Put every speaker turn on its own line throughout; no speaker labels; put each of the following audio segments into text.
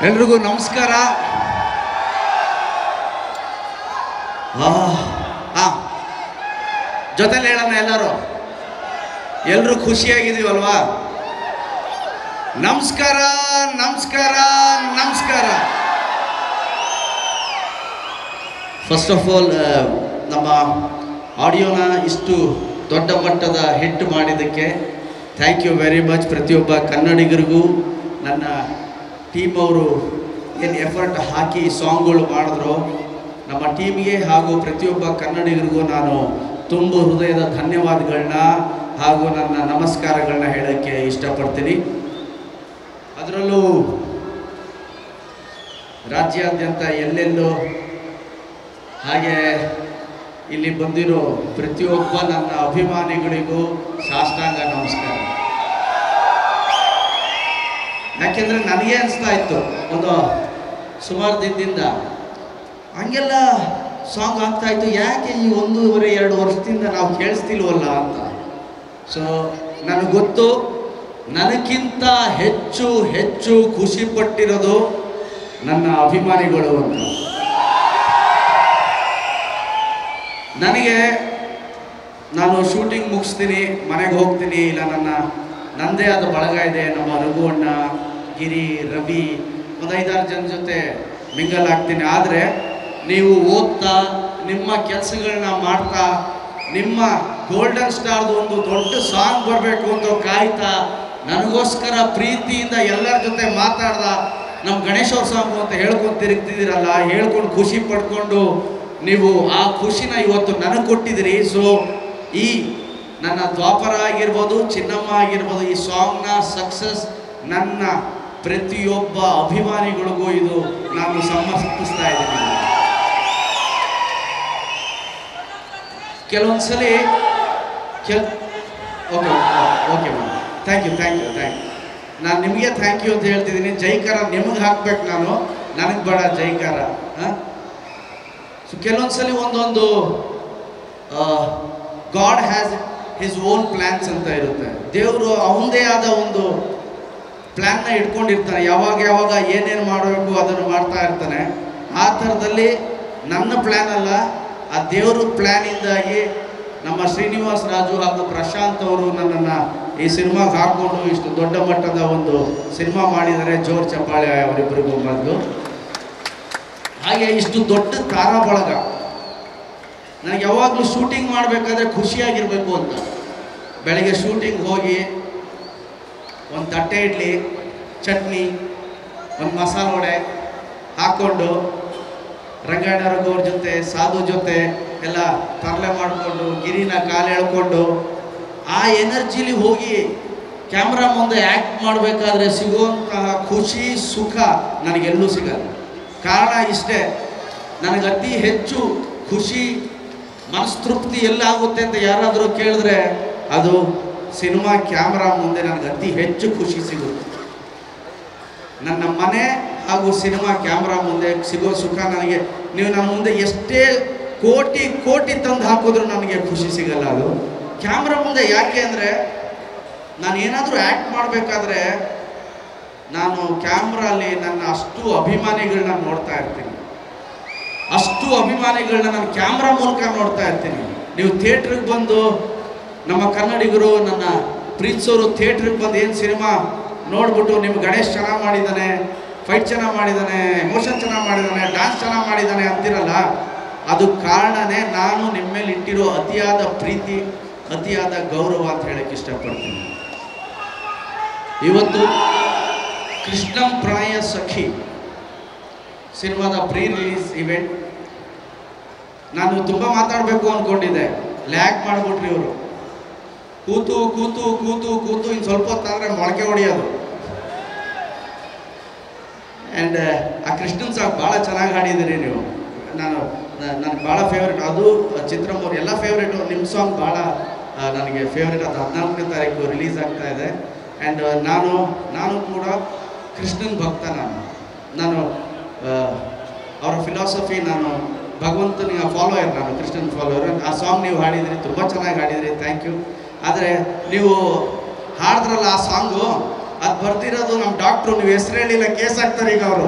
ಎಲ್ರಿಗೂ ನಮಸ್ಕಾರ. ಜೊತೆಲಿ ಹೇಳೋಣ ಎಲ್ಲರೂ, ಎಲ್ಲರೂ ಖುಷಿಯಾಗಿದ್ದೀವಲ್ವಾ? ನಮಸ್ಕಾರ ನಮಸ್ಕಾರ ನಮಸ್ಕಾರ. ಫಸ್ಟ್ ಆಫ್ ಆಲ್ ನಮ್ಮ ಆಡಿಯೋನ ಇಷ್ಟು ದೊಡ್ಡ ಮಟ್ಟದ ಹಿಟ್ ಮಾಡಿದ್ದಕ್ಕೆ ಥ್ಯಾಂಕ್ ಯು ವೆರಿ ಮಚ್. ಪ್ರತಿಯೊಬ್ಬ ಕನ್ನಡಿಗರಿಗೂ ನನ್ನ ಟೀಮ್ ಅವರು ಏನು ಎಫರ್ಟ್ ಹಾಕಿ ಸಾಂಗ್ಗಳು ಮಾಡಿದ್ರು, ನಮ್ಮ ಟೀಮ್ಗೆ ಹಾಗೂ ಪ್ರತಿಯೊಬ್ಬ ಕನ್ನಡಿಗರಿಗೂ ನಾನು ತುಂಬ ಹೃದಯದ ಧನ್ಯವಾದಗಳನ್ನ ಹಾಗೂ ನನ್ನ ನಮಸ್ಕಾರಗಳನ್ನ ಹೇಳೋಕ್ಕೆ ಇಷ್ಟಪಡ್ತೀನಿ. ಅದರಲ್ಲೂ ರಾಜ್ಯಾದ್ಯಂತ ಎಲ್ಲೆಲ್ಲೋ ಹಾಗೆ ಇಲ್ಲಿ ಬಂದಿರೋ ಪ್ರತಿಯೊಬ್ಬ ನನ್ನ ಅಭಿಮಾನಿಗಳಿಗೂ ಸಾಷ್ಟಾಂಗ ನಮಸ್ಕಾರ. ಯಾಕೆಂದರೆ ನನಗೆ ಅನಿಸ್ತಾ ಇತ್ತು ಒಂದು ಸುಮಾರು ದಿನದಿಂದ ಹಂಗೆಲ್ಲ ಸಾಂಗ್ ಆಗ್ತಾಯಿತ್ತು, ಯಾಕೆ ಈ 1.5-2 ವರ್ಷದಿಂದ ನಾವು ಕೇಳಿಸ್ತಿಲ್ವಲ್ಲ ಅಂತ. ಸೊ ನನಗೆ ಗೊತ್ತು, ನನಗಿಂತ ಹೆಚ್ಚು ಹೆಚ್ಚು ಖುಷಿ ಪಟ್ಟಿರೋದು ನನ್ನ ಅಭಿಮಾನಿಗಳು ಅಂತ. ನನಗೆ ನಾನು ಶೂಟಿಂಗ್ ಮುಗಿಸ್ತೀನಿ, ಮನೆಗೆ ಹೋಗ್ತೀನಿ, ಇಲ್ಲ ನನ್ನದೇ ಆದ ಬಳಗ ಇದೆ, ನಮ್ಮ ರಘು ಅಣ್ಣ, ಗಿರಿ, ರವಿ, ಒಂದು 5-6 ಜನ ಜೊತೆ ಮಿಂಗಲ್ ಆಗ್ತೀನಿ. ಆದರೆ ನೀವು ಓದ್ತಾ ನಿಮ್ಮ ಕೆಲಸಗಳನ್ನ ಮಾಡ್ತಾ ನಿಮ್ಮ ಗೋಲ್ಡನ್ ಸ್ಟಾರ್ದು ಒಂದು ದೊಡ್ಡ ಸಾಂಗ್ ಬರಬೇಕು ಅಂತ ಕಾಯ್ತಾ ನನಗೋಸ್ಕರ ಪ್ರೀತಿಯಿಂದ ಎಲ್ಲರ ಜೊತೆ ಮಾತಾಡ್ದ ನಮ್ಮ ಗಣೇಶ್ ಅವ್ರ ಸಾಂಗು ಅಂತ ಹೇಳ್ಕೊಂಡು ತಿರುಗ್ತಿದ್ದೀರಲ್ಲ, ಹೇಳ್ಕೊಂಡು ಖುಷಿ ಪಡ್ಕೊಂಡು ನೀವು ಆ ಖುಷಿನ ಇವತ್ತು ನನಗೆ ಕೊಟ್ಟಿದ್ದೀರಿ. ಸೊ ಈ ನನ್ನ ದ್ವಾಪರ ಆಗಿರ್ಬೋದು, ಚಿನ್ನಮ್ಮ ಆಗಿರ್ಬೋದು, ಈ ಸಾಂಗ್ನ ಸಕ್ಸಸ್ ನನ್ನ ಪ್ರತಿಯೊಬ್ಬ ಅಭಿಮಾನಿಗಳಿಗೂ ಇದು ನಾನು ಸಮರ್ಪಿಸ್ತಾ ಇದ್ದೀನಿ. ಕೆಲವೊಂದ್ಸಲಿ okay okay ma'am, thank you. ನಾನು ನಿಮಗೆ ಥ್ಯಾಂಕ್ ಯು ಅಂತ ಹೇಳ್ತಿದ್ದೀನಿ. ಜೈಕಾರ ನಿಮಗೆ ಹಾಕ್ಬೇಕು, ನನಗೆ ಬೇಡ ಜೈಕಾರ. ಸೊ ಕೆಲವೊಂದ್ಸಲಿ ಒಂದೊಂದು god has his own plans ಅಂತ ಇರುತ್ತೆ. ದೇವರು ಅವನದೇ ಆದ ಒಂದು ಪ್ಲ್ಯಾನ್ನ ಇಟ್ಕೊಂಡಿರ್ತಾನೆ, ಯಾವಾಗ ಏನೇನು ಮಾಡಬೇಕು ಅದನ್ನು ಮಾಡ್ತಾ ಇರ್ತಾನೆ. ಆ ಥರದಲ್ಲಿ ನನ್ನ ಪ್ಲ್ಯಾನ್ ಅಲ್ಲ, ಆ ದೇವ್ರ ಪ್ಲ್ಯಾನಿಂದಾಗಿ ನಮ್ಮ ಶ್ರೀನಿವಾಸ್ ರಾಜು ಹಾಗೂ ಪ್ರಶಾಂತ್ ಅವರು ನನ್ನನ್ನು ಈ ಸಿನಿಮಾಗೆ ಹಾಕ್ಕೊಂಡು ಇಷ್ಟು ದೊಡ್ಡ ಮಟ್ಟದ ಒಂದು ಸಿನಿಮಾ ಮಾಡಿದ್ದಾರೆ. ಜೋರ್ ಚಪ್ಪಾಳೆ ಅವರಿಬ್ಬರಿಗೂ ಬಂದು. ಹಾಗೆ ಇಷ್ಟು ದೊಡ್ಡ ತಾರಾ ಬಳಗ. ನನಗೆ ಯಾವಾಗಲೂ ಶೂಟಿಂಗ್ ಮಾಡಬೇಕಾದ್ರೆ ಖುಷಿಯಾಗಿರಬೇಕು ಅಂತ. ಬೆಳಗ್ಗೆ ಶೂಟಿಂಗ್ ಹೋಗಿ ಒಂದು ತಟ್ಟೆ ಇಡ್ಲಿ, ಚಟ್ನಿ, ಒಂದು ಮಸಾಲೆ ವಡೆ ಹಾಕ್ಕೊಂಡು ರಂಗಾಯಣ ರಘುವ್ರ ಜೊತೆ, ಸಾಧು ಜೊತೆ ಎಲ್ಲ ತರಲೆ ಮಾಡಿಕೊಂಡು, ಗಿರಿನ ಕಾಲು ಎಳ್ಕೊಂಡು ಆ ಎನರ್ಜಿಲಿ ಹೋಗಿ ಕ್ಯಾಮ್ರಾ ಮುಂದೆ ಆ್ಯಕ್ಟ್ ಮಾಡಬೇಕಾದ್ರೆ ಸಿಗುವಂತಹ ಖುಷಿ ಸುಖ ನನಗೆಲ್ಲೂ ಸಿಗಲ್ಲ. ಕಾರಣ ಇಷ್ಟೇ, ನನಗೆ ಅತಿ ಹೆಚ್ಚು ಖುಷಿ ಮನಸ್ತೃಪ್ತಿ ಎಲ್ಲಾಗುತ್ತೆ ಅಂತ ಯಾರಾದರೂ ಕೇಳಿದ್ರೆ ಅದು ಸಿನಿಮಾ ಕ್ಯಾಮ್ರಾ ಮುಂದೆ ನನಗೆ ಅತಿ ಹೆಚ್ಚು ಖುಷಿ ಸಿಗುತ್ತೆ. ನನ್ನ ಮನೆ ಹಾಗೂ ಸಿನಿಮಾ ಕ್ಯಾಮ್ರಾ ಮುಂದೆ ಸಿಗೋ ಸುಖ ನನಗೆ, ನೀವು ನನ್ನ ಮುಂದೆ ಎಷ್ಟೇ ಕೋಟಿ ತಂದು ಹಾಕಿದ್ರು ನನಗೆ ಖುಷಿ ಸಿಗಲ್ಲ. ಅದು ಕ್ಯಾಮ್ರಾ ಮುಂದೆ. ಯಾಕೆ ಅಂದರೆ ನಾನು ಏನಾದರೂ ಆ್ಯಕ್ಟ್ ಮಾಡಬೇಕಾದ್ರೆ ನಾನು ಕ್ಯಾಮ್ರಲ್ಲಿ ನನ್ನ ಅಷ್ಟು ಅಭಿಮಾನಿಗಳನ್ನ ನೋಡ್ತಾ ಇರ್ತೀನಿ, ಅಷ್ಟು ಅಭಿಮಾನಿಗಳನ್ನ ನಾನು ಕ್ಯಾಮ್ರಾ ಮೂಲಕ ನೋಡ್ತಾ ಇರ್ತೀನಿ. ನೀವು ಥಿಯೇಟ್ರಿಗೆ ಬಂದು ನಮ್ಮ ಕನ್ನಡಿಗರು ನನ್ನ ಪ್ರೀತಿಸೋರು ಥಿಯೇಟ್ರಿಗೆ ಬಂದು ಏನು ಸಿನಿಮಾ ನೋಡ್ಬಿಟ್ಟು ನಿಮ್ಮ ಗಣೇಶ್ ಚೆನ್ನಾಗಿ ಮಾಡಿದ್ದಾನೆ, ಫೈಟ್ ಚೆನ್ನಾಗಿ ಮಾಡಿದ್ದಾನೆ, ಎಮೋಷನ್ ಚೆನ್ನಾಗಿ ಮಾಡಿದ್ದಾನೆ, ಡ್ಯಾನ್ಸ್ ಚೆನ್ನಾಗಿ ಮಾಡಿದ್ದಾನೆ ಅಂತಿರಲ್ಲ, ಅದು ಕಾರಣನೇ ನಾನು ನಿಮ್ಮ ಮೇಲೆ ಇಟ್ಟಿರೋ ಅತಿಯಾದ ಪ್ರೀತಿ, ಅತಿಯಾದ ಗೌರವ ಅಂತ ಹೇಳಕ್ಕೆ ಇಷ್ಟಪಡ್ತೀನಿ. ಇವತ್ತು ಕೃಷ್ಣಂ ಪ್ರಣಯ ಸಖಿ ಸಿನಿಮಾದ ಪ್ರೀ ರಿಲೀಸ್ ಇವೆಂಟ್. ನಾನು ತುಂಬ ಮಾತಾಡಬೇಕು ಅಂದ್ಕೊಂಡಿದ್ದೆ, ಲ್ಯಾಗ್ ಮಾಡಿಬಿಟ್ರಿ ಇವರು. ಕೂತು ಕೂತು ಕೂತು ಕೂತು ಇನ್ನು ಸ್ವಲ್ಪ ಹೊತ್ತಾದರೆ ಮೊಳಕೆ ಹೊಡೆಯೋದು. ಆ್ಯಂಡ್ ಆ ಕೃಷ್ಣನ್ ಸಾಂಗ್ ಭಾಳ ಚೆನ್ನಾಗಿ ಹಾಡಿದ್ದೀರಿ ನೀವು. ನನಗೆ ಭಾಳ ಫೇವ್ರೇಟ್. ಅದು ಚಿತ್ರಮ್ಮ ಅವ್ರು ಎಲ್ಲ ಫೇವ್ರೇಟು. ನಿಮ್ಮ ಸಾಂಗ್ ಭಾಳ ನನಗೆ ಫೇವ್ರೇಟ್. ಅದು 14ನೇ ತಾರೀಕು ರಿಲೀಸ್ ಆಗ್ತಾ ಇದೆ. ಆ್ಯಂಡ್ ನಾನು ಕೂಡ ಕೃಷ್ಣನ್ ಭಕ್ತ. ನಾನು ಅವರ ಫಿಲಾಸಫಿ, ನಾನು ಭಗವಂತನಿಗೆ ಫಾಲೋಯರ್, ನಾನು ಕೃಷ್ಣನ್ ಫಾಲೋಯರ್. ಆ ಸಾಂಗ್ ನೀವು ಹಾಡಿದಿರಿ, ತುಂಬ ಚೆನ್ನಾಗಿ ಹಾಡಿದಿರಿ, ಥ್ಯಾಂಕ್ ಯು. ಆದರೆ ನೀವು ಹಾಡಿದ್ರಲ್ಲ ಆ ಸಾಂಗು, ಅದು ಬರ್ದಿರೋದು ನಮ್ಮ ಡಾಕ್ಟ್ರು, ನೀವು ಹೆಸರು ಹೇಳಿಲ್ಲ ಕೇಸ್ ಹಾಕ್ತಾರೆ ಈಗ ಅವರು.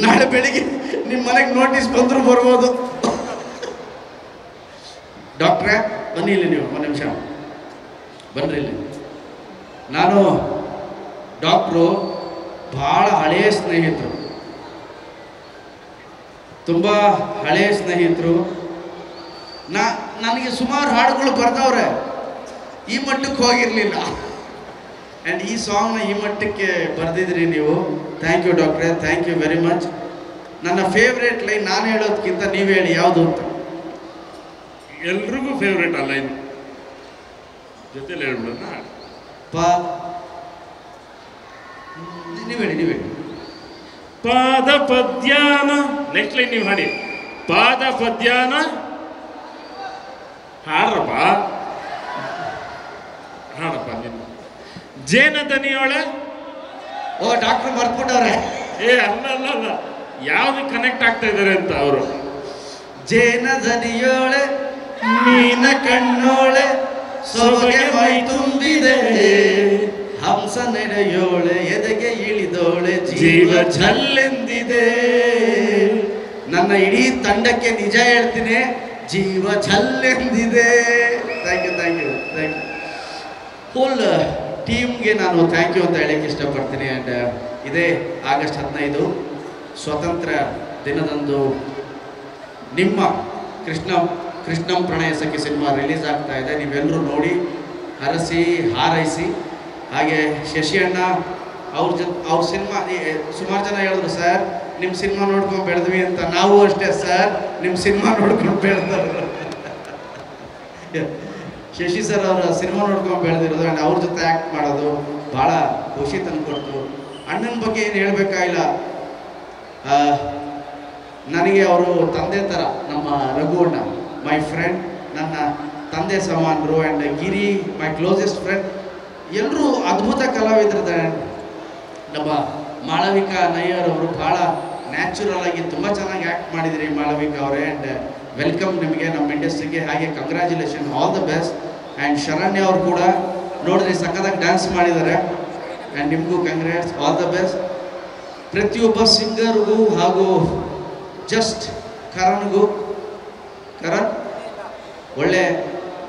ನಾಳೆ ಬೆಳಿಗ್ಗೆ ನಿಮ್ಮ ಮನೆಗೆ ನೋಟಿಸ್ ಬಂದರೂ ಬರ್ಬೋದು. ಡಾಕ್ಟ್ರೇ ಬನ್ನಿ ಇಲ್ಲಿ, ನೀವು ಒಂದು ನಿಮಿಷ ಬನ್ರಿ ಇಲ್ಲಿ. ನಾನು ಡಾಕ್ಟ್ರು ಭಾಳ ಹಳೆಯ ಸ್ನೇಹಿತರು, ತುಂಬ ಹಳೆಯ ಸ್ನೇಹಿತರು. ನನಗೆ ಸುಮಾರು ಹಾಡುಗಳು ಬರ್ದವ್ರೆ, ಈ ಮಟ್ಟಕ್ಕೆ ಹೋಗಿರಲಿಲ್ಲ. ಆ್ಯಂಡ್ ಈ ಸಾಂಗ್ನ ಈ ಮಟ್ಟಕ್ಕೆ ಬರೆದಿದ್ರಿ ನೀವು. ಥ್ಯಾಂಕ್ ಯು ಡಾಕ್ಟ್ರೇ, ಥ್ಯಾಂಕ್ ಯು ವೆರಿ ಮಚ್. ನನ್ನ ಫೇವ್ರೇಟ್ ಲೈನ್ ನಾನು ಹೇಳೋದಕ್ಕಿಂತ ನೀವು ಹೇಳಿ ಯಾವುದು ಅಂತ.
ಎಲ್ರಿಗೂ ಫೇವ್ರೇಟ್ ಅಲ್ಲ ಇದು, ಜೊತೆಲಿ ಹೇಳ್ಬಿಡೋಣ.
ನೀವು ಹೇಳಿ.
ಪಾದ ಪದ್ಯಾನ, ನೆಕ್ಸ್ಟ್ ಲೈನ್ ನೀವು ಹಾಡಿ. ಪಾದ ಪದ್ಯಾನ ಹಾಡ್ರಪ್ಪ ನಿನ್ನ ಜೇನ ದನಿಯೋಳೆ.
ಓ ಡಾಕ್ಟ್ರು ಬರ್ತ್ಬಿಟ್ಟವ್ರೆ.
ಅಲ್ಲ ಯಾವ್ದು ಕನೆಕ್ಟ್ ಆಗ್ತಾ ಇದಾರೆ ಅಂತ ಅವರು.
ಜೇನ ದನಿಯೋಳೆ ಮೀನ ಕಣ್ಣೋಳೆ ಸೊಬಗೆ ಮೈ ತುಂಬಿದೆ, ಹಂಸ ನಡೆಯೋಳೆ ಎದೆಗೆ ಇಳಿದೋಳೆ ಜೀವ ಝಲ್ಲೆಂದಿದೆ. ನನ್ನ ಇಡೀ ತಂಡಕ್ಕೆ ನಿಜ ಹೇಳ್ತೀನಿ, ಜೀವ ಝಲ್ಲೆಂದಿದೆ. Thank you. ಹೋಲ್ ಟೀಮ್ಗೆ ನಾನು ಥ್ಯಾಂಕ್ ಯು ಅಂತ ಹೇಳಕ್ಕೆ ಇಷ್ಟಪಡ್ತೀನಿ. ಆ್ಯಂಡ್ ಇದೇ ಆಗಸ್ಟ್ 15 ಸ್ವಾತಂತ್ರ್ಯ ದಿನದಂದು ನಿಮ್ಮ ಕೃಷ್ಣಂ ಪ್ರಣಯ ಸಖಿ ಸಿನಿಮಾ ರಿಲೀಸ್ ಆಗ್ತಾ ಇದೆ. ನೀವೆಲ್ಲರೂ ನೋಡಿ ಹರಸಿ ಹಾರೈಸಿ. ಹಾಗೆ ಶಶಿ ಅಣ್ಣ ಅವ್ರ ಸಿನಿಮಾ ಸುಮಾರು ಜನ ಹೇಳಿದ್ರು, ಸರ್ ನಿಮ್ಮ ಸಿನಿಮಾ ನೋಡ್ಕೊಂಡು ಬೆಳೆದ್ವಿ ಅಂತ. ನಾವು ಅಷ್ಟೇ ಸರ್, ನಿಮ್ಮ ಸಿನಿಮಾ ನೋಡ್ಕೊಂಡು ಬೆಳೆದ್ರು. ಶಶಿ ಸರ್ ಅವರ ಸಿನಿಮಾ ನೋಡ್ಕೊಂಡು ಬೆಳೆದಿರೋದು ಆ್ಯಂಡ್ ಅವ್ರ ಜೊತೆ ಆ್ಯಕ್ಟ್ ಮಾಡೋದು ಭಾಳ ಖುಷಿ ತಂದುಕೊಡ್ತು. ಅಣ್ಣನ ಬಗ್ಗೆ ಏನು ಹೇಳಬೇಕಾಗಿಲ್ಲ, ನನಗೆ ಅವರು ತಂದೆ ಥರ. ನಮ್ಮ ರಘು ಅಣ್ಣ ಮೈ ಫ್ರೆಂಡ್, ನನ್ನ ತಂದೆ ಸಮಾನರು. And Giri my closest friend. ಎಲ್ಲರೂ ಅದ್ಭುತ ಕಲಾವಿದರಿದ್ದಾರೆ. ನಮ್ಮ ಮಾಳವಿಕಾ ನಯ್ಯರ್ ಅವರು ಭಾಳ ನ್ಯಾಚುರಲ್ ಆಗಿ ತುಂಬ ಚೆನ್ನಾಗಿ ಆ್ಯಕ್ಟ್ ಮಾಡಿದಿರಿ ಮಾಳವಿಕಾ ಅವರೇ. ಆ್ಯಂಡ್ ವೆಲ್ಕಮ್ ನಿಮಗೆ ನಮ್ಮ ಇಂಡಸ್ಟ್ರಿಗೆ. ಹಾಗೆ congratulation, all the best. And Sharanya ಅವರು ಕೂಡ ನೋಡಿದ್ರೆ ಸಖತ್ತಾಗಿ ಡ್ಯಾನ್ಸ್ ಮಾಡಿದ್ದಾರೆ. ಆ್ಯಂಡ್ ನಿಮಗೂ ಕಂಗ್ರ್ಯಾಟ್ಸ್, ಆಲ್ ದ ಬೆಸ್ಟ್. ಪ್ರತಿಯೊಬ್ಬ ಸಿಂಗರ್ಗೂ ಹಾಗೂ ಜಸ್ಟ್ ಕರಣ್ ಒಳ್ಳೆ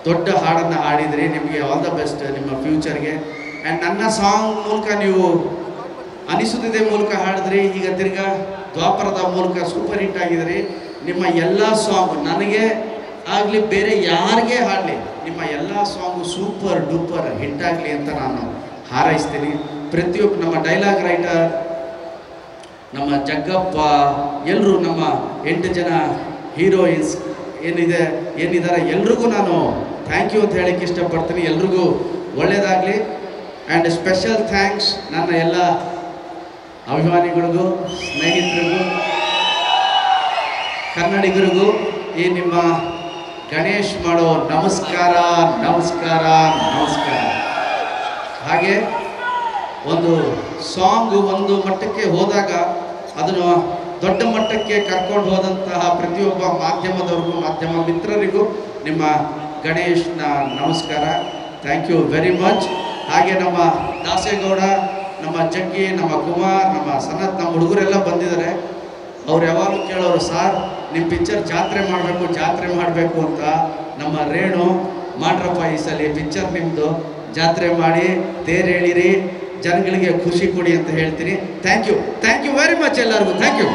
ದೊಡ್ಡ ಹಾಡನ್ನು ಹಾಡಿದ್ರಿ. ನಿಮಗೆ ಆಲ್ ದ ಬೆಸ್ಟ್ ನಿಮ್ಮ ಫ್ಯೂಚರ್ಗೆ. ಆ್ಯಂಡ್ ನನ್ನ ಸಾಂಗ್ ಮೂಲಕ ನೀವು ಅನಿಸುತ್ತಿದೆ ಮೂಲಕ ಹಾಡಿದ್ರಿ. ಈಗ ತಿರ್ಗಾ ದ್ವಾಪರದ ಮೂಲಕ ಸೂಪರ್ ಹಿಟ್ ಆಗಿದ್ರಿ. ನಿಮ್ಮ ಎಲ್ಲ ಸಾಂಗ್ ನನಗೆ ಆಗಲಿ ಬೇರೆ ಯಾರಿಗೆ ಹಾಡಲಿ, ನಿಮ್ಮ ಎಲ್ಲ ಸಾಂಗು ಸೂಪರ್ ಡೂಪರ್ ಹಿಟ್ ಆಗಲಿ ಅಂತ ನಾನು ಹಾರೈಸ್ತೀನಿ. ಪ್ರತಿಯೊಬ್ಬ ನಮ್ಮ ಡೈಲಾಗ್ ರೈಟರ್, ನಮ್ಮ ಜಗ್ಗಪ್ಪ, ಎಲ್ಲರೂ ನಮ್ಮ 8 ಜನ ಹೀರೋಯಿನ್ಸ್ ಏನಿದ್ದಾರೆ ಎಲ್ರಿಗೂ ನಾನು ಥ್ಯಾಂಕ್ ಯು ಅಂತ ಹೇಳಕ್ಕೆ ಇಷ್ಟಪಡ್ತೀನಿ. ಎಲ್ರಿಗೂ ಒಳ್ಳೆಯದಾಗಲಿ. ಆ್ಯಂಡ್ ಸ್ಪೆಷಲ್ ಥ್ಯಾಂಕ್ಸ್ ನನ್ನ ಎಲ್ಲ ಅಭಿಮಾನಿಗಳಿಗೂ, ಸ್ನೇಹಿತರಿಗೂ, ಕನ್ನಡಿಗರಿಗೂ ಈ ನಿಮ್ಮ ಗಣೇಶ್ ಮಾಡೋ ನಮಸ್ಕಾರ. ಹಾಗೆ ಒಂದು ಸಾಂಗು ಒಂದು ಮಟ್ಟಕ್ಕೆ ಹೋದಾಗ ಅದನ್ನು ದೊಡ್ಡ ಮಟ್ಟಕ್ಕೆ ಕರ್ಕೊಂಡು ಹೋದಂತಹ ಪ್ರತಿಯೊಬ್ಬ ಮಾಧ್ಯಮದವ್ರಿಗೂ, ಮಾಧ್ಯಮ ಮಿತ್ರರಿಗೂ ನಿಮ್ಮ ಗಣೇಶ್ನ ನಮಸ್ಕಾರ. Thank you very much. ಹಾಗೆ ನಮ್ಮ ದಾಸೇಗೌಡ, ನಮ್ಮ ಜಗ್ಗಿ, ನಮ್ಮ ಕುಮಾರ್, ನಮ್ಮ ಸನತ್, ನಮ್ಮ ಹುಡುಗರೆಲ್ಲ ಬಂದಿದ್ದಾರೆ. ಅವ್ರು ಯಾವಾಗಲೂ ಕೇಳೋರು, ಸಾರ್ ನಿಮ್ಮ ಪಿಕ್ಚರ್ ಜಾತ್ರೆ ಮಾಡಬೇಕು ಅಂತ. ನಮ್ಮ ರೇಣು ಮಾಡ್ರಪ್ಪ, ಈ ಸಲ ಪಿಕ್ಚರ್ ನಿಮ್ಮದು ಜಾತ್ರೆ ಮಾಡಿ ತೇರು ಎಳೀರಿ, ಜನಗಳಿಗೆ ಖುಷಿ ಕೊಡಿ ಅಂತ ಹೇಳ್ತೀನಿ. ಥ್ಯಾಂಕ್ ಯು ವೆರಿ ಮಚ್ ಎಲ್ಲರಿಗೂ. Thank you.